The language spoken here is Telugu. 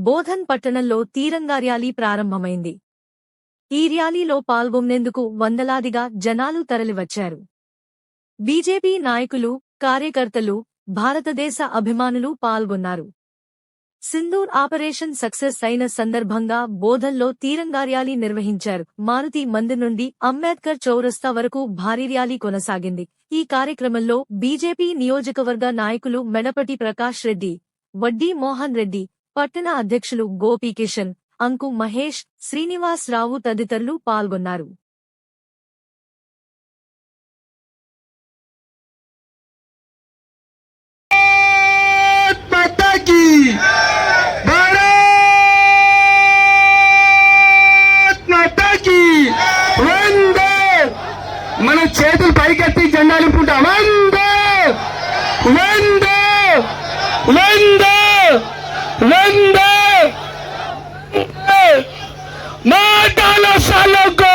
బోధన్ పట్టణంలో తీరంగా ర్యాలీ ప్రారంభమైంది. ఈ ర్యాలీలో పాల్గొనేందుకు వందలాదిగా జనాలు తరలివచ్చారు. బీజేపీ నాయకులు, కార్యకర్తలు, భారతదేశ అభిమానులు పాల్గొన్నారు. సింధూర్ ఆపరేషన్ సక్సెస్ అయిన సందర్భంగా బోధన్లో తీరంగా ర్యాలీ నిర్వహించారు. మారుతి మందిర్ నుండి అంబేద్కర్ చౌరస్తా వరకు భారీ ర్యాలీ కొనసాగింది. ఈ కార్యక్రమంలో బీజేపీ నియోజకవర్గ నాయకులు మెడపటి ప్రకాష్ రెడ్డి, వడ్డీ మోహన్ రెడ్డి, పట్టణ అధ్యక్షులు గోపీకిషన్, అంకు మహేష్, శ్రీనివాస్ రావు తదితరులు పాల్గొన్నారు. మన చేతులు పైకెత్తి జెండాలు నింపుకుంటాం. వందే వందే వందే వందే మాటల సాలకు